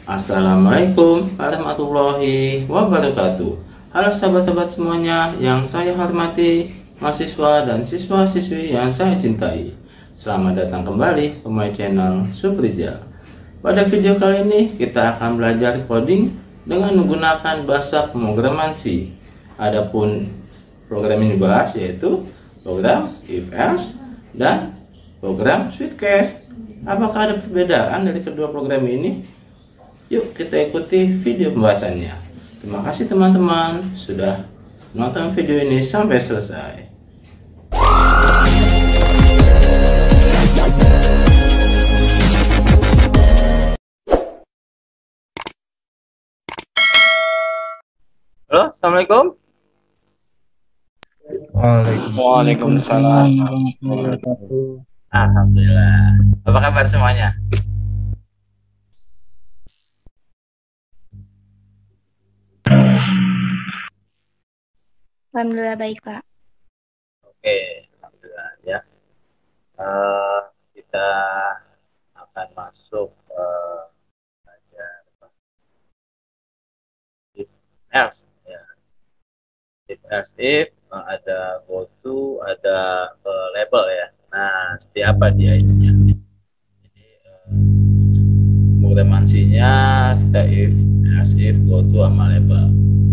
Assalamualaikum warahmatullahi wabarakatuh. Halo sahabat-sahabat semuanya yang saya hormati, mahasiswa dan siswa-siswi yang saya cintai. Selamat datang kembali ke my channel Suprija. Pada video kali ini kita akan belajar coding dengan menggunakan bahasa pemrograman C. Adapun program yang dibahas yaitu program if else dan program switchcase. Apakah ada perbedaan dari kedua program ini? Yuk kita ikuti video pembahasannya. Terima kasih teman-teman sudah nonton video ini sampai selesai. Halo, Assalamualaikum. Waalaikumsalam warahmatullahi wabarakatuh. Alhamdulillah. Apa kabar semuanya? Alhamdulillah baik, Pak. Oke, alhamdulillah ya. Eh, kita akan masuk belajar if else ya. If else if ada go to, ada label ya. Nah, seperti apa dia ininya? Jadi progremansinya kita if else if go to sama label.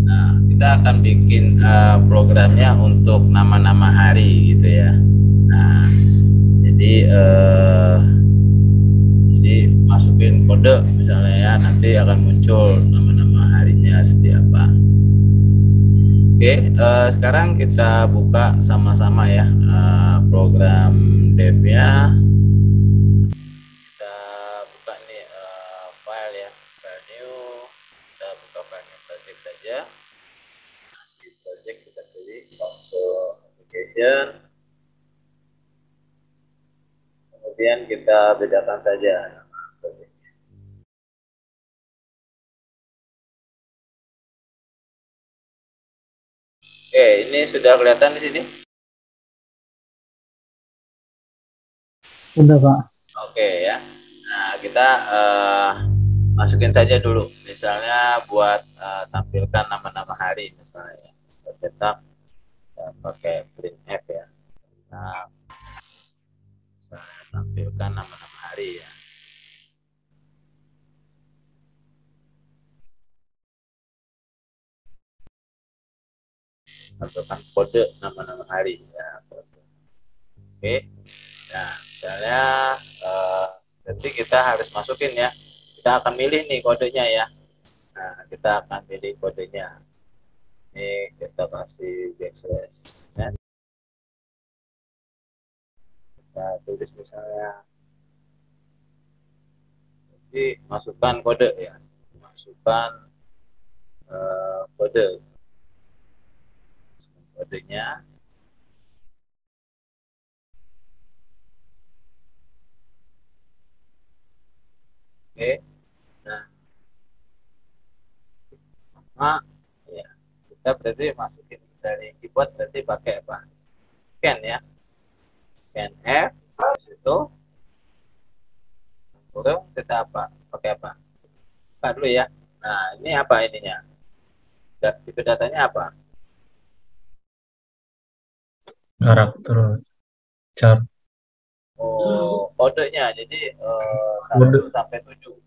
Nah, kita akan bikin programnya untuk nama-nama hari gitu ya. Nah, jadi masukin kode misalnya ya, nanti akan muncul nama-nama harinya seperti apa. Oke, sekarang kita buka sama-sama ya program devnya. Kita buka nih file ya, file new. Kita buka file project saja. Nah, project kita pilih console application. Kemudian kita bedakan saja nama projectnya. Oke, ini sudah kelihatan di sini. Udah, Pak. Oke ya. Nah, kita masukin saja dulu. Misalnya buat tampilkan nama-nama hari misalnya. Kita cetak pakai printf ya. Nah, misalnya tampilkan nama-nama hari ya. Tampilkan kode nama-nama hari ya. Oke. Nah, misalnya nanti kita harus masukin ya. Kita akan milih nih kodenya ya. Nah, kita akan pilih kodenya. Ini kita kasih backslash. Ya. Kita tulis misalnya. Jadi masukkan kode ya. Masukkan kode. Kodenya. Oke. Nah, ya. Kita berarti masukin dari keyboard berarti pakai apa? Scan ya. Scan F. Terus itu kurung kita apa? Pakai apa? Buka dulu ya. Nah, ini apa ininya? Tipe datanya apa? Karakter chart Oh, kodenya. Jadi 1 kode. sampai 7.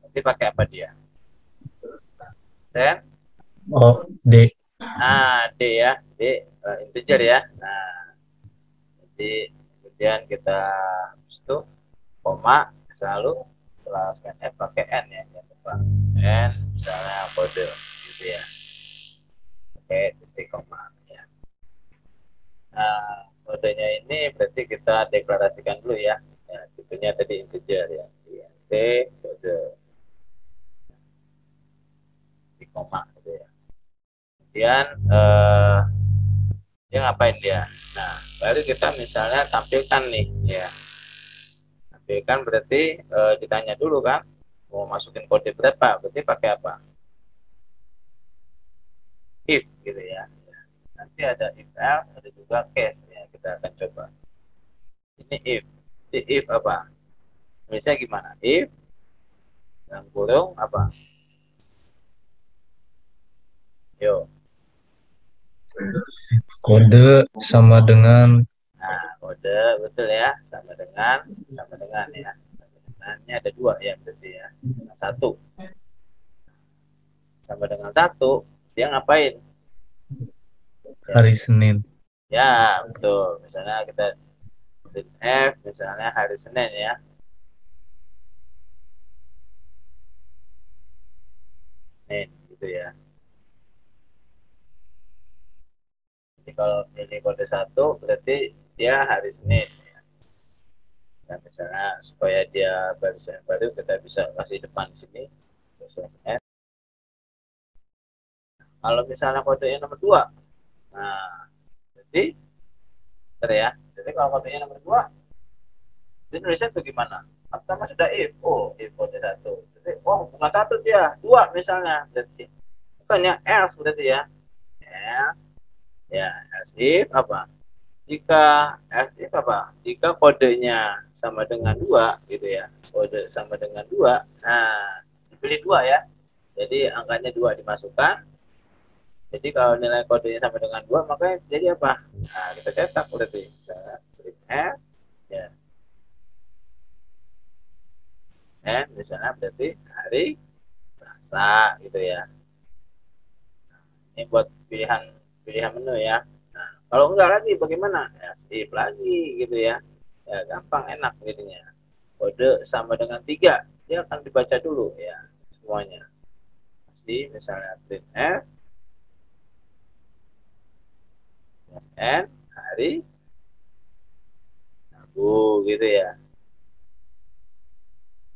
Nanti pakai apa dia? Sen? Oh, D. Nah, D ya. D integer ya. Nah, jadi kemudian kita itu koma selalu setelah scan F pakai N ya, jangan lupa N misalnya kode gitu ya, oke titik koma ya. Nah, kodenya ini berarti kita deklarasikan dulu ya, ya tipenya tadi integer ya, int kode titik koma gitu ya. Kemudian dia ngapain dia? Nah, baru kita misalnya tampilkan nih ya. Tampilkan berarti ditanya dulu kan mau masukin kode berapa, berarti pakai apa? If gitu ya. Nanti ada if else, ada juga case ya. Kita akan coba. Ini if. If apa? Tulisnya gimana? If dalam kurung apa? Yo. Kode sama dengan Nah, kode betul ya, sama dengan ya. Ini ada dua ya berarti ya. Dengan satu. Sama dengan satu, dia ngapain? Ya, hari Senin. ya betul. Misalnya kita print F, misalnya hari Senin ya. Senin gitu ya. Jadi kalau ini kode satu berarti dia hari Senin. Ya. Nah, misalnya supaya dia barisan baru kita bisa kasih depan di sini. N. Kalau misalnya kodenya nomor 2, nah jadi bentar ya. Jadi kalau kodenya nomor 2, itu nulisnya itu gimana? Pertama sudah if, oh if kode satu. Jadi oh bukan satu dia, 2 misalnya. Berarti bukannya else berarti ya. Else ya, else if apa? Jika else if apa? Jika kodenya sama dengan 2 gitu ya. Kode sama dengan 2. Nah, dipilih 2 ya. Jadi angkanya 2 dimasukkan. Jadi kalau nilai kodenya sama dengan 2, maka jadi apa? Nah, kita cetak berarti. Kita print F, ya. N misalnya berarti hari Selasa gitu ya. Ini buat pilihan pilihan menu ya. Nah, kalau enggak lagi bagaimana? Ya, skip lagi gitu ya. Ya, gampang enak jadinya. Kode sama dengan 3, dia akan dibaca dulu ya semuanya. Pasti misalnya print F, N, hari Rabu gitu ya.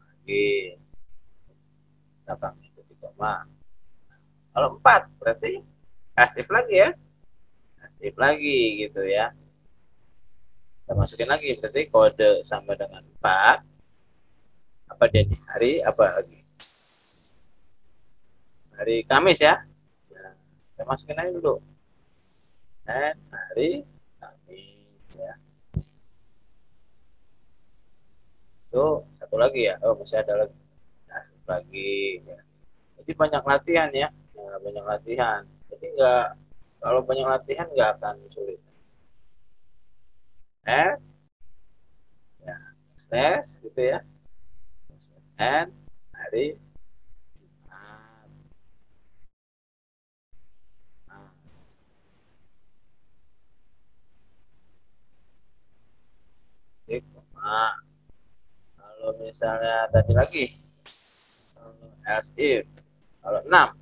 Lagi belakang itu di koma. Kalau 4 berarti as if lagi ya. As if lagi gitu ya. Kita masukin lagi berarti kode sama dengan 4. Apa dia di hari apa lagi? Hari Kamis ya. Nah, kita masukin aja dulu. Dan hari Kamis ya. Itu satu lagi ya. Oh, masih ada lagi. Nah, satu lagi ya. Jadi banyak latihan ya. Nah, banyak latihan. Jadi enggak, kalau banyak latihan nggak akan sulit. F ya, slash gitu ya. N hari Jumat. Nah, titik, koma. Kalau misalnya tadi lagi else if kalau 6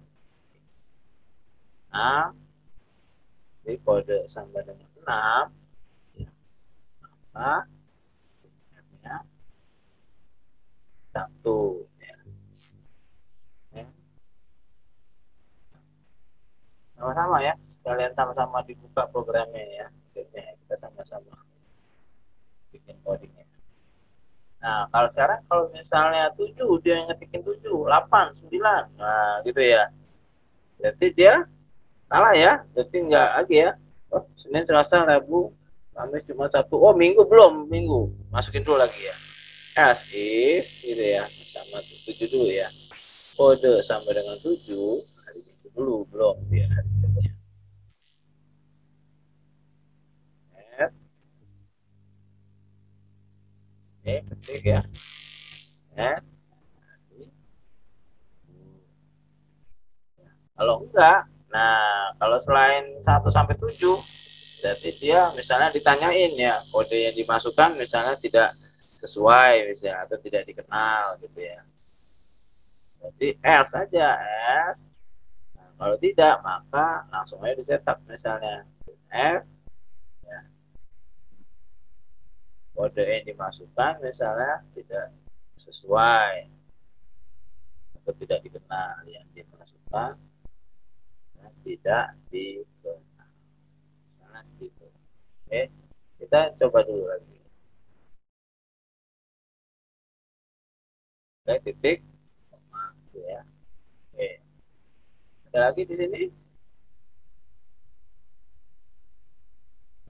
jadi kode sama dengan 6 maka nya satu ya. Sama-sama ya, kalian sama-sama dibuka programnya ya. Kita sama-sama bikin codingnya. Nah, kalau sekarang kalau misalnya 7 dia ngetikin 7, 8, 9. Nah, gitu ya. Berarti dia salah ya. Berarti enggak lagi ya. Oh, Senin, Selasa, Rabu, Kamis cuma satu. Oh, Minggu belum, Minggu. Masukin dulu lagi ya. As if gitu ya. Sama 7 dulu ya. Kode sama dengan 7, hari Minggu dulu belum dia. F, ketik ya. N, kalau enggak, nah kalau selain 1 sampai 7, berarti dia misalnya ditanyain ya kode yang dimasukkan misalnya tidak sesuai misalnya atau tidak dikenal gitu ya. Berarti else saja else. Nah, kalau tidak maka langsung aja dicetak misalnya F ya, kode yang dimasukkan misalnya tidak sesuai atau tidak dikenal yang dimasukkan dan tidak dikenal. Nah, segitu. Oke, kita coba dulu lagi. Oke, titik, koma, ya. Oke, ada lagi di sini.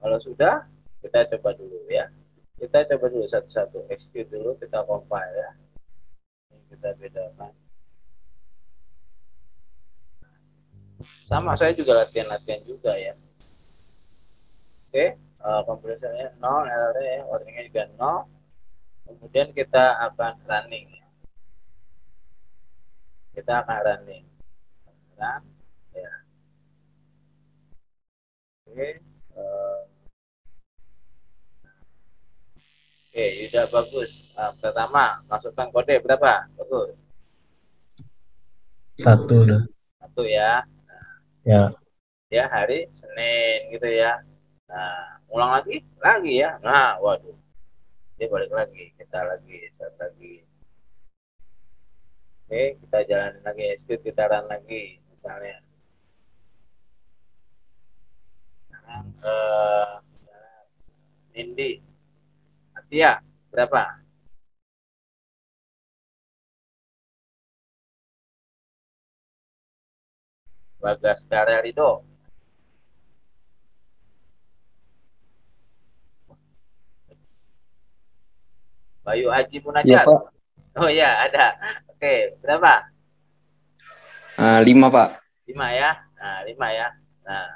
Kalau sudah, kita coba dulu ya. Kita coba dulu satu-satu. Execute dulu, kita compile ya. kita bedakan. Sama, saya juga latihan-latihan juga ya. Oke, kompresornya 0, errornya warningnya juga 0. Kemudian kita akan running. Kita akan running. Nah, ya. Oke, oke, sudah bagus. Pertama, masukkan kode berapa? Bagus. 1 udah. 1 ya. Ya. Ya, hari Senin gitu ya. Nah, ulang lagi ya. Nah, waduh, dia balik lagi, kita lagi start lagi. Oke, kita jalanin lagi, execute, kita run lagi misalnya. Sekarang Nindi Atia berapa? Bagas Rido Bayu Aji Iya, Munajat. Pak. Oh ya, ada. Oke, berapa? 5, Pak. 5 ya. Nah, 5 ya. Nah,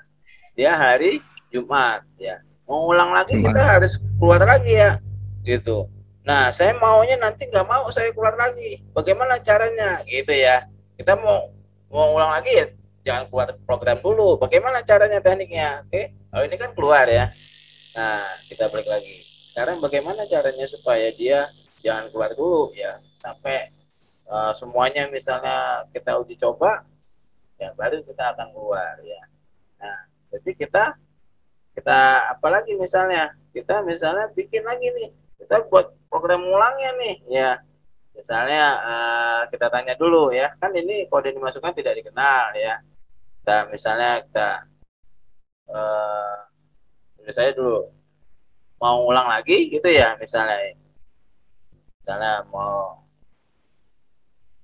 dia hari Jumat ya. Mau ulang lagi Jumat. kita harus keluar lagi ya. Gitu. Nah, saya maunya nanti nggak mau saya keluar lagi. Bagaimana caranya? Gitu ya. Kita mau ulang lagi ya, jangan keluar program dulu. Bagaimana caranya tekniknya? Oke. Kalau ini kan keluar ya. Nah, kita balik lagi. Sekarang bagaimana caranya supaya dia jangan keluar dulu ya, sampai semuanya misalnya kita uji coba, ya baru kita akan keluar ya. Nah, jadi kita apalagi misalnya kita bikin lagi nih, kita buat program ulangnya nih ya. Misalnya kita tanya dulu ya, kan ini kode dimasukkan tidak dikenal ya. Kita misalnya tulis saya dulu mau ulang lagi gitu ya, misalnya mau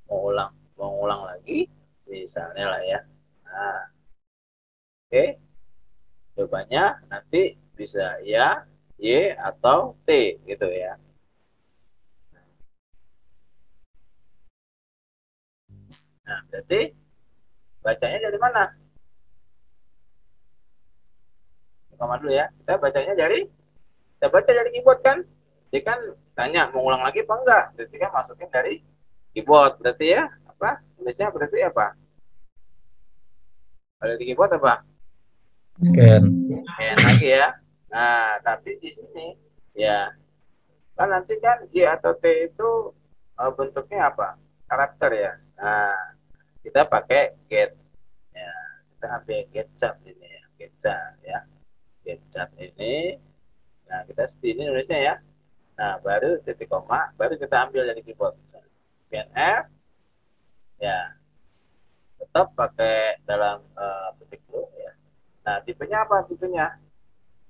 ulang lagi misalnya lah ya. Nah, oke, jawabannya nanti bisa ya, Y atau T gitu ya. Nah, berarti bacanya dari mana? Kamar dulu ya. Kita baca dari keyboard kan? Jadi kan tanya mau ulang lagi apa enggak? Berarti kan masukin dari keyboard. Berarti ya apa? Tulisnya berarti apa? Kalau di keyboard apa? Scan. Scan lagi ya. Nah, tapi di sini ya kan nanti kan J atau T itu bentuknya apa? Karakter ya. Nah, kita pakai get. Ya, kita ambil get chart ini ya. Get chart ya. Get chart ini. Nah, kita ini nulisnya ya. Nah, baru titik koma, baru kita ambil dari keyboard. Scan F. Ya, tetap pakai dalam petik dulu ya. Nah, tipenya apa? Tipenya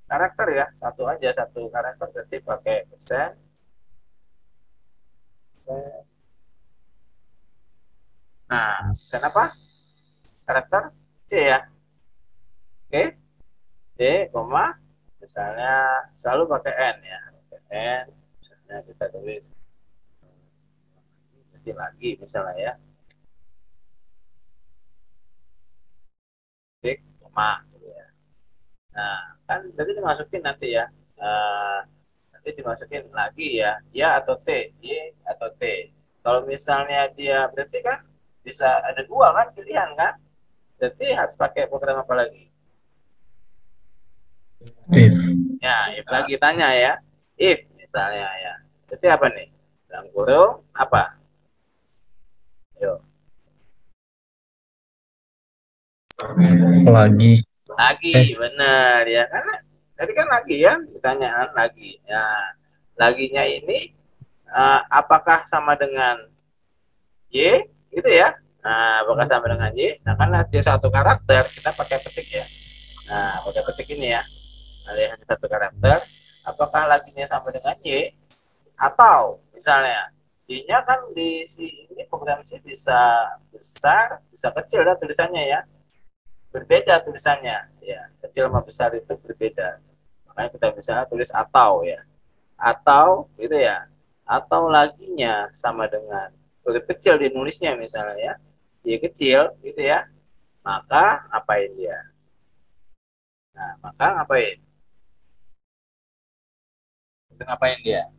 karakter ya, satu aja, satu karakter, berarti pakai persen. Nah, persen apa? Karakter C ya. Oke, D, koma, misalnya selalu pakai N ya. Pakai N, misalnya kita tulis lagi misalnya ya. Titik, koma, gitu ya. Nah, kan berarti dimasukin nanti ya. Nanti dimasukin lagi ya atau T, Y atau T. Kalau misalnya dia berarti kan bisa ada dua kan pilihan kan. Berarti harus pakai program apa lagi? If. Ya, if lagi tanya ya. If misalnya ya. Berarti apa nih? Dalam kurung apa? Yuk. Lagi, benar ya. Karena tadi kan lagi ya, pertanyaan lagi. Ya, laginya ini apakah sama dengan Y gitu ya. Nah, apakah sama dengan Y? Nah, karena dia satu karakter, kita pakai petik ya. Nah, pakai petik ini ya. Ada satu karakter. Apakah laginya sama dengan Y? Atau misalnya Y-nya kan di ini program C bisa besar, bisa kecil ya tulisannya ya. Berbeda tulisannya ya. Kecil sama besar itu berbeda. Makanya kita bisa tulis atau ya. Atau gitu ya. Atau laginya sama dengan huruf kecil dinulisnya misalnya ya. Y kecil gitu ya. Maka ngapain dia? Nah, maka ngapain? Itu ngapain dia?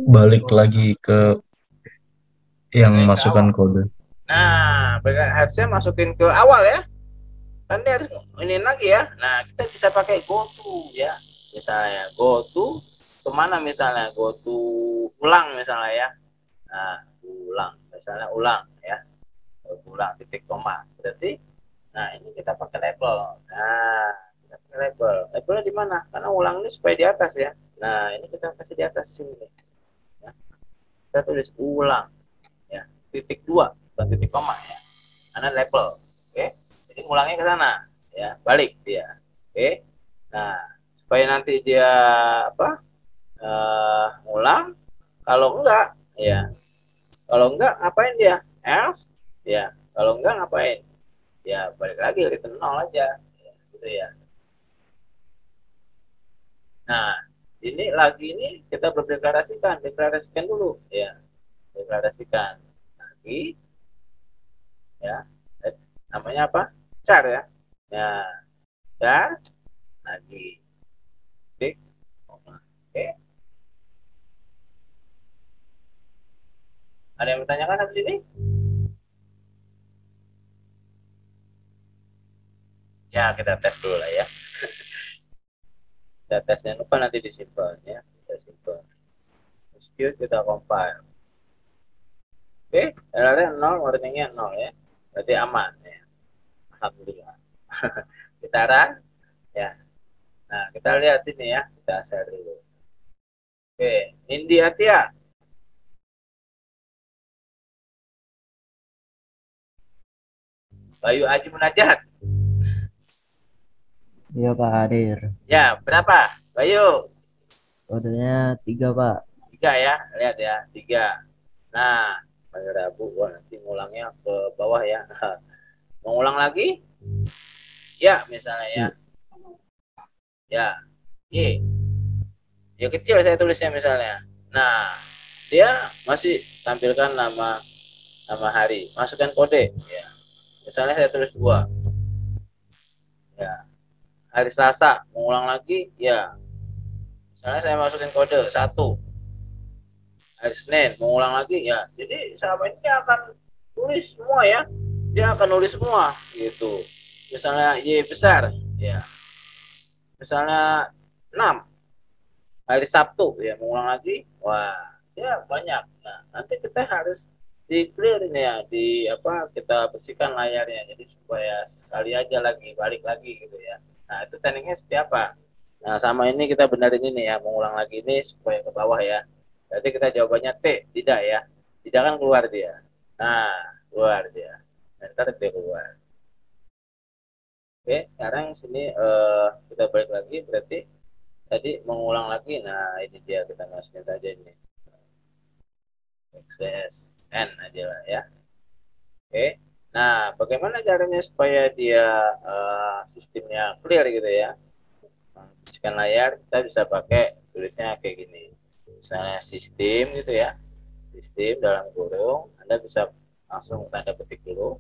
Balik lagi ke yang Balik ke masukkan awal. kode. Nah, harusnya masukin ke awal ya. Kan dia harus ini lagi ya. Nah, kita bisa pakai go to ya. Misalnya go to kemana misalnya? Go to ulang misalnya ya. Nah, ulang. Misalnya ulang ya. Ulang titik koma. Berarti, nah ini kita pakai label. Nah, kita pakai label. Labelnya di mana? Karena ulang ini supaya di atas ya. Nah, ini kita kasih di atas sini. Ya. Kita tulis ulang. Ya, titik 2 bukan titik koma ya. Karena label. Oke. Jadi ngulangnya ke sana. Ya, balik dia. Oke. Nah, supaya nanti dia apa? Ngulang. Kalau enggak, ya. Kalau enggak, ngapain dia? Else, ya. Kalau enggak, ngapain? Ya, balik lagi return 0 aja. Ya, gitu ya. Nah, ini lagi ini kita berdeklarasikan. Deklarasikan dulu. Ya, deklarasikan. Lagi, ya. Namanya apa? Char ya. Ya, char. Lagi. Klik. Oke. Ada yang bertanyakan sampai sini? Ya, kita tes dulu lah ya. Kita tesnya lupa nanti disimpan ya. Kita simpan. Execute, kita compile. Oke, errornya 0, warningnya 0 ya. Berarti aman ya. Alhamdulillah. Kita run ya. Nah, kita lihat sini ya. Kita share dulu. Oke, Nindi Atia. Bayu Aji Munajat. Iya Pak Hadir. Ya, berapa? Bayu. Kodenya 3 Pak. 3 ya. Lihat ya, 3. Nah, pada Rabu, wah nanti ngulangnya ke bawah ya. Mau ulang lagi? Ya, misalnya ya. Ya, Y. Ya kecil saya tulisnya misalnya. Nah, dia masih tampilkan nama hari. Masukkan kode ya. Misalnya saya tulis 2. Ya. Hari Selasa, mau ulang lagi? Ya. Misalnya saya masukin kode 1. Hari Senin, mau ulang lagi? Ya. Jadi sahabat ini akan tulis semua ya. Dia akan nulis semua gitu. Misalnya Y besar ya. Misalnya 6 hari Sabtu ya, mau ulang lagi, wah ya banyak. Nah, nanti kita harus di clear ini ya, di apa, kita bersihkan layarnya jadi supaya sekali aja lagi balik lagi gitu ya. Nah, itu tekniknya seperti apa? Nah, sama ini kita benerin ini ya, mengulang lagi ini supaya ke bawah ya. Berarti kita jawabannya T, tidak ya. Tidak kan keluar dia. Nah, keluar dia. Nah, ntar dia keluar. Oke, sekarang sini kita balik lagi, berarti tadi mengulang lagi. Nah, ini dia, kita masukin saja ini XSN aja lah ya. Oke. Nah, bagaimana caranya supaya dia sistemnya clear gitu ya? Bersihkan layar, kita bisa pakai tulisnya kayak gini. Misalnya sistem gitu ya. Sistem dalam kurung, Anda bisa langsung tanda petik dulu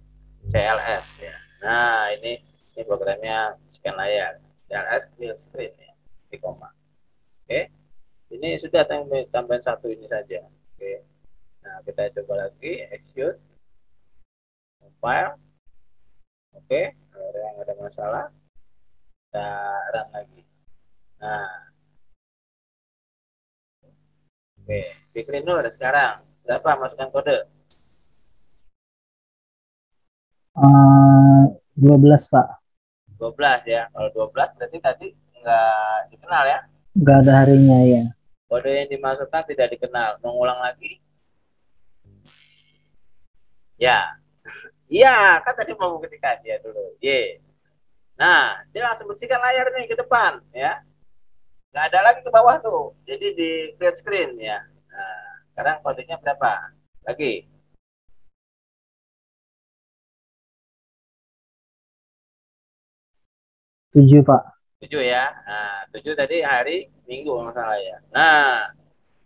CLS ya. Nah, ini programnya bersihkan layar. CLS clear screen ya. Di koma. Oke. Ini sudah tambahan 1 ini saja. Oke. Nah, kita coba lagi execute compile. Oke, kalau yang ada masalah kita run lagi. Nah, oke, bikin dulu sekarang. Berapa masukkan kode? 12 Pak. 12 ya. Kalau 12 berarti tadi nggak dikenal ya. Nggak ada harinya ya. Kode yang dimasukkan tidak dikenal. Mengulang lagi? Ya. Iya, kan tadi mau ketika dia dulu. Y. Nah, dia langsung bersihkan layar nih ke depan ya. Nggak ada lagi ke bawah tuh. Jadi di clear screen ya. Nah, sekarang kodenya berapa? Lagi. 7 Pak. 7 ya. Nah, 7 tadi hari Minggu masalah ya. Nah,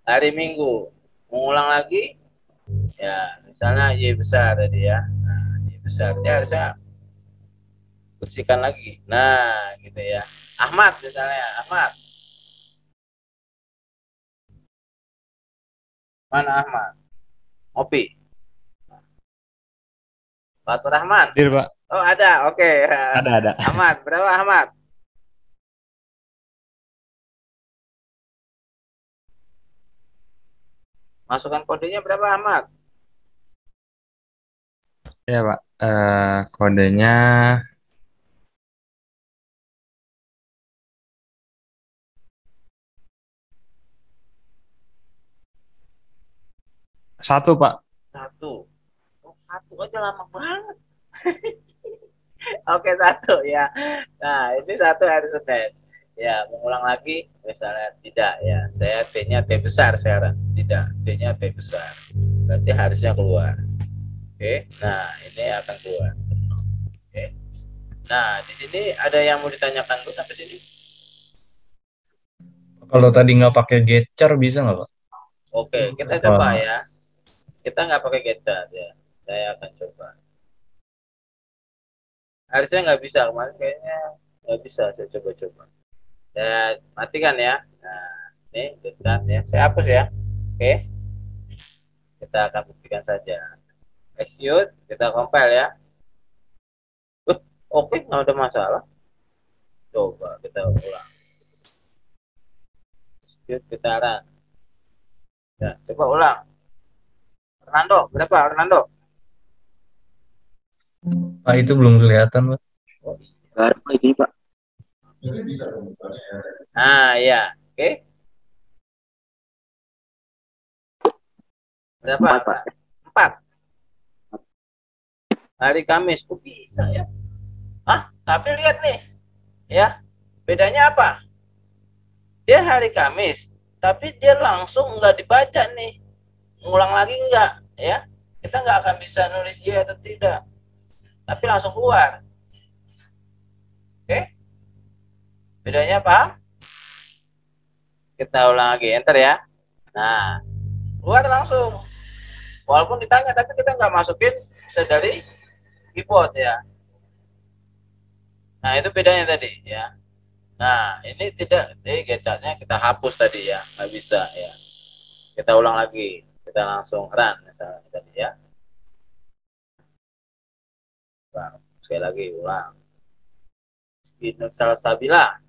hari Minggu. Mengulang lagi? Ya, misalnya Y besar tadi ya. Nah, Y besar dia harusnya bersihkan lagi. Nah, gitu ya. Ahmad misalnya, Ahmad. Mana Ahmad? Ngopi. Fatur Rahman. Hadir, Pak. Oh, ada. Oke. Ada. Ahmad, berapa Ahmad? Masukkan kodenya berapa Ahmad? Ya, Pak. Kodenya 1, Pak. Satu. Oh, satu aja lama banget. Oke, satu ya. Nah, ini satu hari Senin. Ya, mengulang lagi, misalnya tidak ya. Saya T-nya T besar sekarang. Tidak, T-nya T besar. Berarti harusnya keluar. Oke, nah ini akan keluar. Oke. Nah, di sini ada yang mau ditanyakan tuh sampai sini? Kalau tadi nggak pakai getcher bisa nggak, Pak? Oke, kita coba Wah, ya. Kita nggak pakai gadget ya. Saya akan coba. Harusnya nggak bisa kemarin kayaknya nggak bisa. Saya coba-coba. Saya matikan ya. Nah, ini gadget ya. Saya hapus ya. Oke, kita akan buktikan saja. Execute, kita compile ya. Oke, nggak ada masalah. Coba kita ulang. Execute, kita run. Ya, coba ulang. Fernando, berapa Fernando? Pak itu belum kelihatan, Pak. Oh, baru lagi Pak. Ah ya, oke. Berapa? Empat, Pak. Empat. Hari Kamis. Kok bisa ya? Tapi lihat nih, ya. Bedanya apa? Dia hari Kamis, tapi dia langsung nggak dibaca nih. Ngulang lagi nggak, ya? Kita nggak akan bisa nulis iya atau tidak. Tapi langsung keluar. Oke? Bedanya apa? Kita ulang lagi, enter ya. Nah, keluar langsung. Walaupun ditanya, tapi kita nggak masukin sedari keyboard ya. Nah, itu bedanya tadi ya. Nah, ini tidak, gadgetnya kita hapus tadi ya, nggak bisa ya. Kita ulang lagi, kita langsung run misalnya tadi ya. Ulang. Sekali lagi ulang. Spinut salsabila.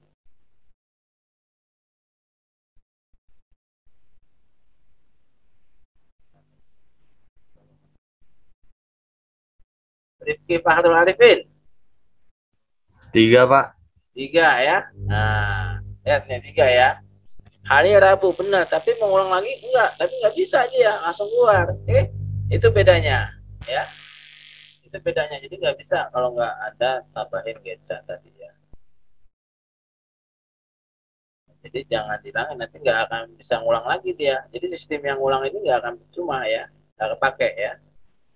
Rifki Fahrul Arifin. 3, Pak. 3 ya. Nah, lihat nih 3 ya. Hari Rabu benar, tapi mengulang lagi enggak, tapi nggak bisa dia langsung keluar. Itu bedanya ya. Itu bedanya. Jadi nggak bisa kalau nggak ada tambahin gadget tadi ya. Jadi jangan dihilangin, nanti nggak akan bisa ngulang lagi dia. Jadi sistem yang ngulang ini nggak akan cuma ya, nggak kepake ya.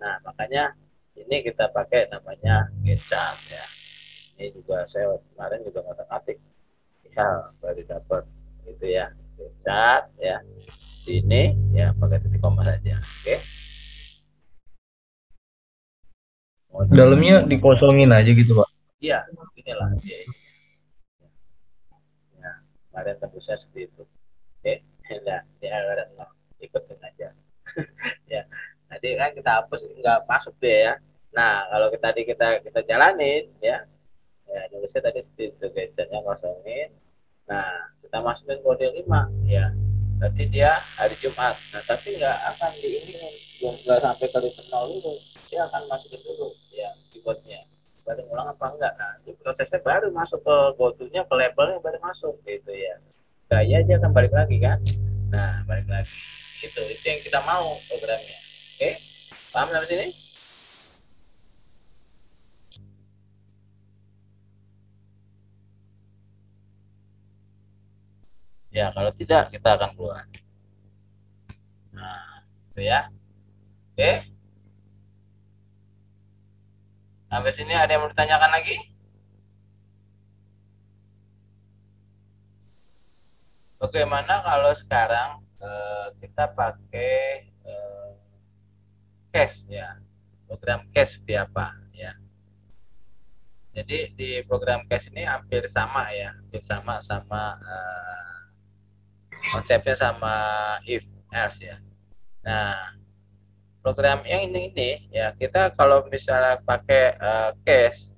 Nah makanya ini kita pakai namanya Gchat ya. Ini juga saya kemarin juga ngotak-atik ya, baru dapat gitu ya, Gchat ya. Ini ya pakai titik koma saja. Oke. Dalamnya dikosongin aja gitu, Pak. Iya, inilah dia. Nah, kemarin tembusnya seperti itu. Oke, nah, dia ikutin aja. Ya, tadi kan kita hapus nggak masuk deh ya. Nah, kalau kita jalanin ya, ya nulisnya tadi seperti itu gadgetnya kosongin. Nah, kita masukin kode 5 ya. Berarti dia hari Jumat. Nah, tapi nggak akan di ini nggak sampai kali nol dulu. Dia akan masukin dulu ya keyboardnya. Baru ngulang apa enggak? Nah, itu prosesnya baru masuk ke go-to-nya, ke labelnya baru masuk gitu ya. Gaya dia akan balik lagi kan. Nah, balik lagi. Itu yang kita mau programnya. Oke? Paham sampai sini? Ya, kalau tidak kita akan keluar. Nah, itu ya. Oke? Sampai sini ada yang mau ditanyakan lagi? Bagaimana kalau sekarang kita pakai cache ya. Program cache seperti apa ya. Jadi di program cache ini hampir sama ya, hampir sama konsepnya sama if else ya. Nah, program yang ini ya, kita kalau misalnya pakai cache,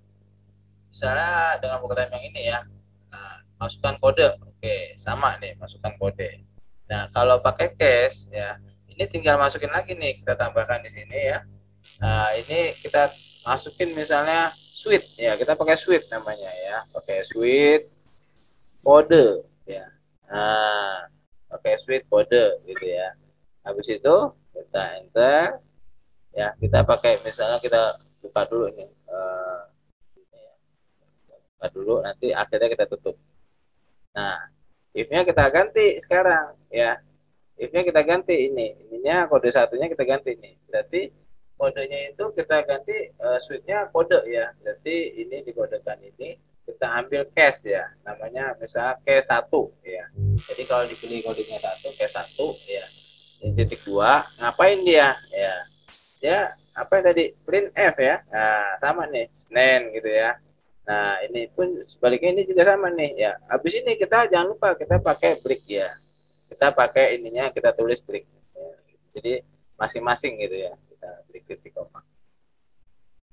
misalnya dengan program yang ini ya, masukkan kode, oke, sama nih, masukkan kode. Nah, kalau pakai cache ya, ini tinggal masukin lagi nih, kita tambahkan di sini ya. Nah, ini kita masukin misalnya switch ya, kita pakai switch namanya ya, pakai switch kode ya. Nah, pakai switch kode gitu ya. Habis itu kita enter ya, kita pakai misalnya kita buka dulu nih, buka dulu, nanti akhirnya kita tutup. Nah, if-nya kita ganti sekarang ya, if-nya kita ganti, ininya kode satunya kita ganti nih, berarti kodenya itu kita ganti switch-nya kode ya, berarti ini dikodekan ini kita ambil cache ya, namanya misalnya cache 1 ya. Jadi kalau dipilih kodenya 1, cache 1 ya, ini titik 2, ngapain dia ya, dia apa yang tadi, print F ya. Nah, sama nih Senin gitu ya. Nah, ini pun sebaliknya ini juga sama nih ya. Habis ini kita jangan lupa kita pakai break ya, kita pakai ininya, kita tulis break ya. Jadi masing-masing gitu ya, kita break titik koma.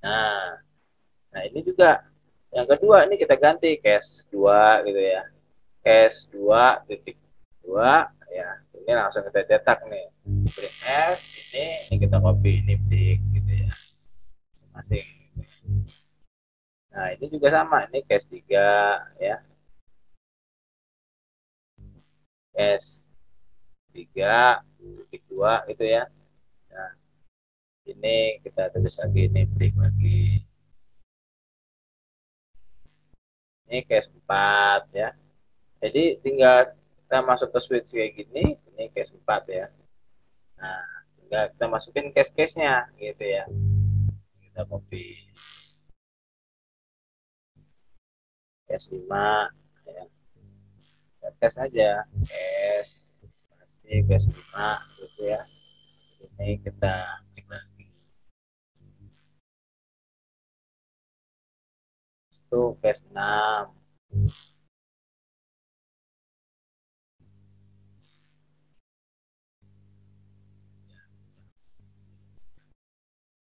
Nah ini juga yang kedua, ini kita ganti cache 2 gitu ya, cache 2 titik 2 ya, ini langsung kita cetak nih print F, ini kita copy, ini break gitu ya, masing-masing. Nah ini juga sama, ini cache 3 ya, cache 3 titik 2 gitu ya. Nah ini kita tulis lagi, ini break lagi, ini cache 4 ya. Jadi tinggal kita masuk ke switch kayak gini, ini cache 4 ya. Nah tinggal kita masukin cache-cache-nya gitu ya, kita copy cache 5 ya, kita cache aja, cache pasti cache 5 gitu ya. Ini kita klik lagi, itu cache 6.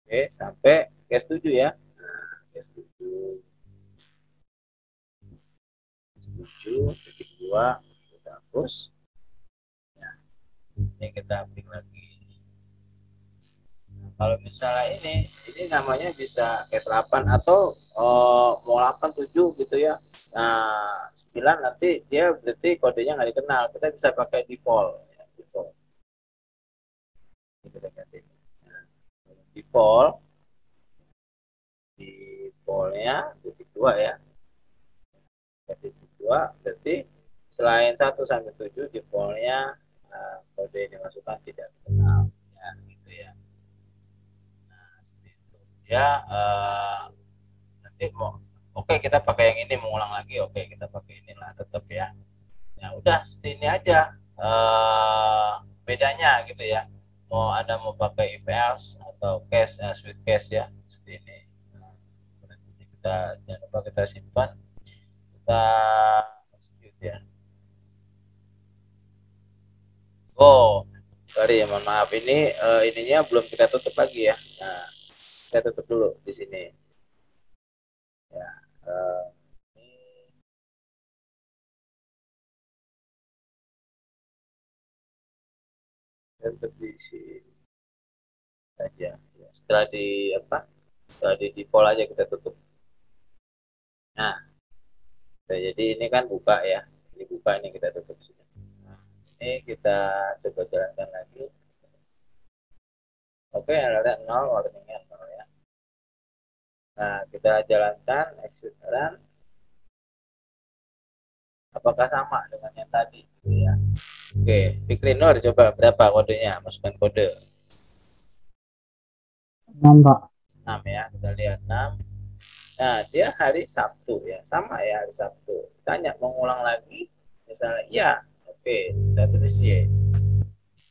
Oke, sampai cache 7 ya. Nah, cache 7 titik 2 kita hapus ya. Ini kita klik lagi. Nah, kalau misalnya ini namanya bisa cache 8 atau mau 8 7 gitu ya. Nah 9 nanti dia berarti kodenya nggak dikenal, kita bisa pakai default ya, default. Kita ganti. Nah, defaultnya titik 2 ya, titik 2 berarti selain 1 sampai 7 defaultnya kode yang dimasukkan tidak dikenal ya, gitu ya. Nah seperti itu ya. Nanti mau oke, kita pakai yang ini, mengulang lagi, oke kita pakai inilah tetap ya. Ya udah seperti ini aja bedanya gitu ya, mau pakai if else atau cache, switch cache ya, seperti ini. Nah, kita jangan lupa kita simpan, kita execute ya. Oh sorry ya, mohon maaf, ini ininya belum kita tutup lagi ya. Nah kita tutup dulu di sini ya. Tutup di sini aja ya. Setelah di apa, setelah di default aja kita tutup. Nah jadi ini kan buka ya, ini buka, ini kita tutup sudah. Nah, ini kita coba jalankan lagi. Oke, alertnya 0, warningnya 0 ya. Nah kita jalankan, exit run, apakah sama dengan yang tadi gitu ya. Oke, Fikri Nur, coba berapa kodenya, masukkan kode 6 Pak. 6 ya, kita lihat 6. Nah dia hari Sabtu ya, sama ya, hari Sabtu. Tanya mau ngulang lagi misalnya iya, oke kita tulis Y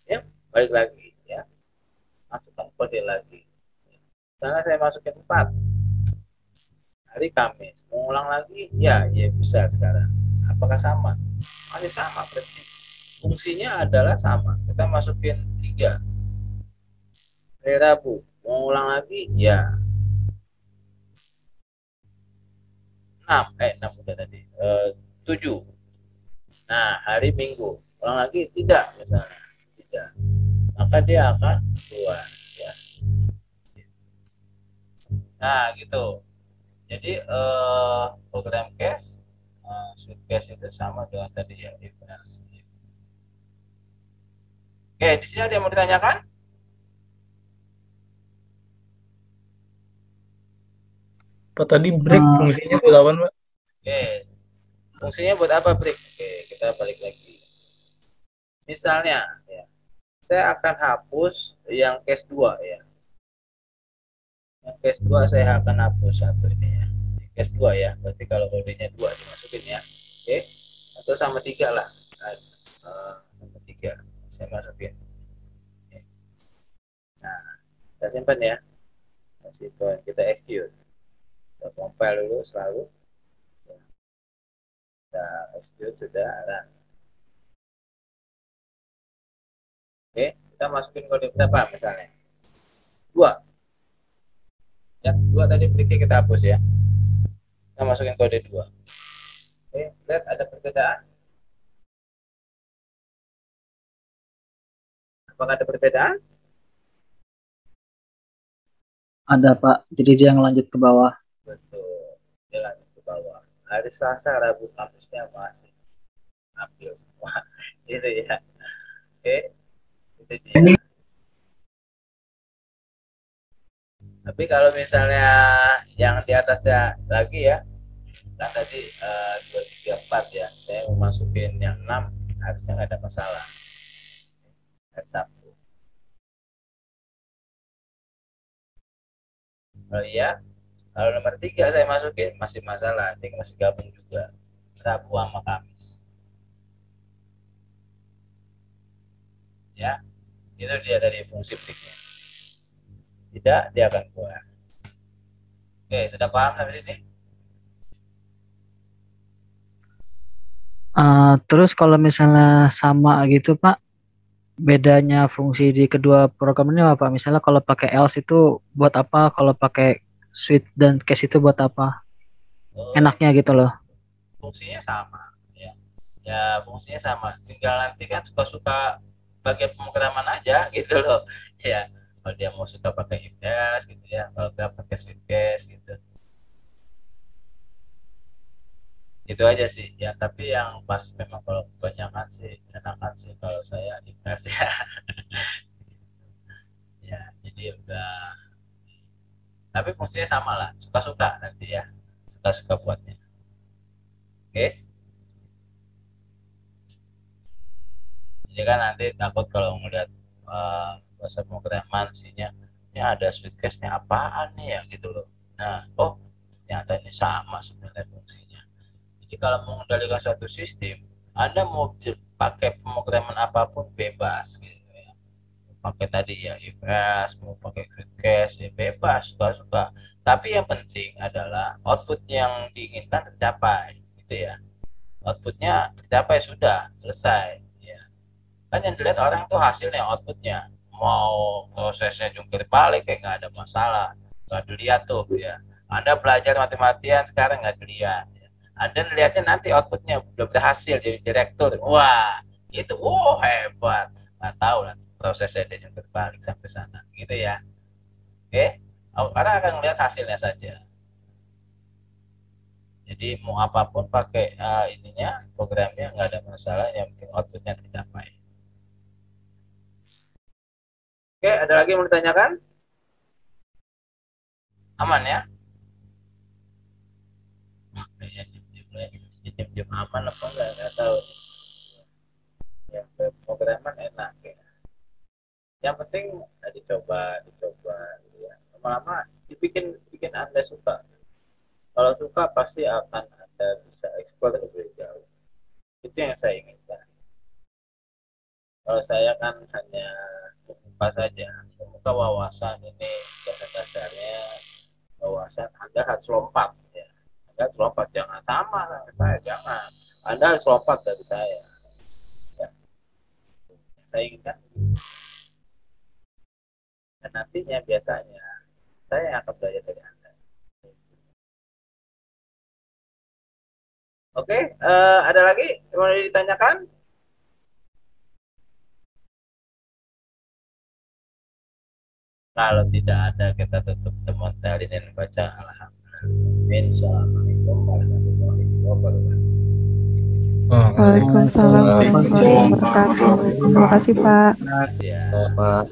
ya, balik lagi ya. masukkan kode lagi. Misalnya saya masukin 4 hari Kamis, mau ulang lagi, ya bisa sekarang. Apakah sama? Masih sama berarti. Fungsinya adalah sama. Kita masukin 3 hari Rabu, mau ulang lagi, ya 6 udah tadi, 7. Nah, hari Minggu, ulang lagi, tidak misalnya, tidak. Maka dia akan keluar, ya. Nah, gitu. Jadi program cache, sweet cache itu sama dengan tadi ya, if else if. Oke, di sini ada yang mau ditanyakan? Pak tadi break fungsinya buat apa, Pak? Oke, fungsinya buat apa break? Oke, kita balik lagi. Misalnya, ya, saya akan hapus yang case 2 ya. Yang case 2 saya akan hapus satu ini ya. Case 2 ya, berarti kalau kodenya 2 dimasukin ya. Oke, atau sama 3 lah. Sama 3 saya masukin. Oke. Nah, kita simpan ya. Kita simpan, kita execute. Kita compile dulu selalu. Kita execute sudah. Nah. Oke, kita masukin kode berapa misalnya? 2. Ya, 2 tadi berarti kita hapus ya. Kita masukin kode 2. Oke, lihat ada perbedaan. Apakah ada perbedaan? Ada Pak, jadi dia ngelanjut ke bawah. Betul, dia lanjut ke bawah. Hari Selasa, Rabu, Kamisnya masih ambil semua. Gitu ya. Oke, itu dia. Tapi kalau misalnya yang di atasnya lagi ya, kan tadi 2, 3, 4 ya, saya mau masukin yang 6, harusnya nggak ada masalah. Hari Sabtu. Kalau iya, kalau nomor 3 saya masukin masih masalah, ini masih gabung juga Rabu sama Kamis. Ya, itu dia dari fungsi breaknya. Tidak, dia akan keluar. Oke, sudah paham sampai sini? Terus kalau misalnya sama gitu Pak, bedanya fungsi di kedua program ini apa? Misalnya kalau pakai else itu buat apa? Kalau pakai switch dan cache itu buat apa? Enaknya gitu loh. Fungsinya sama ya. Ya, fungsinya sama. Tinggal nanti kan suka-suka bagian pemrograman aja gitu loh. Ya, kalau dia mau suka pakai if else gitu ya, kalau nggak pakai switch case gitu. Itu aja sih ya, tapi yang pas memang kalau kebanyakan sih enakan sih kalau saya if else ya. Ya, jadi udah, tapi fungsinya sama lah, suka-suka nanti ya, suka-suka buatnya. Oke, jadi kan nanti takut kalau ngeliat bahasa pemrograman isinya ini ada switch case-nya apaan nih ya gitu loh. Nah, oh ternyata ini sama sebenarnya fungsinya. Jadi kalau mengendalikan suatu sistem, Anda mau pakai pemrograman apapun bebas gitu ya. Pakai tadi ya if else, mau pakai switch case ya bebas, suka-suka. Tapi yang penting adalah output yang diinginkan tercapai gitu ya. Outputnya tercapai, sudah selesai ya. Kan yang dilihat orang tuh hasilnya, outputnya. Mau prosesnya jungkir balik kayak nggak ada masalah, nggak dilihat tuh ya. Anda belajar mati-matian sekarang nggak dilihat ya. Anda lihatnya nanti outputnya udah berhasil jadi direktur, wah itu hebat. Nggak tahu nanti prosesnya dia jungkir balik sampai sana gitu ya. Oke, orang akan melihat hasilnya saja. Jadi mau apapun pakai ininya, programnya nggak ada masalah, yang penting outputnya tercapai. Oke, ada lagi yang mau ditanyakan? Aman ya? Kayaknya diem-diem aman apa nggak tahu. Ya, pemrograman enak ya. Yang penting dicoba gitu ya. Lama-lama dibikin bikin Anda suka. Kalau suka pasti akan Anda bisa eksplor lebih jauh. Itu yang saya inginkan. Kalau saya kan hanya membuka saja, buka wawasan ini dasarnya wawasan Anda harus lompat ya. Anda harus lompat, jangan sama saya, jangan. Anda harus lompat dari saya. Ya. Saya inginkan. Dan nantinya biasanya saya akan belajar dari Anda. Oke, ada lagi yang mau ditanyakan? Kalau tidak ada, kita tutup temuan kali ini dan baca alhamdulillah. Assalamualaikum warahmatullahi wabarakatuh. Waalaikumsalam warahmatullahi wabarakatuh. Terima kasih, Pak. Terima kasih ya. Pak.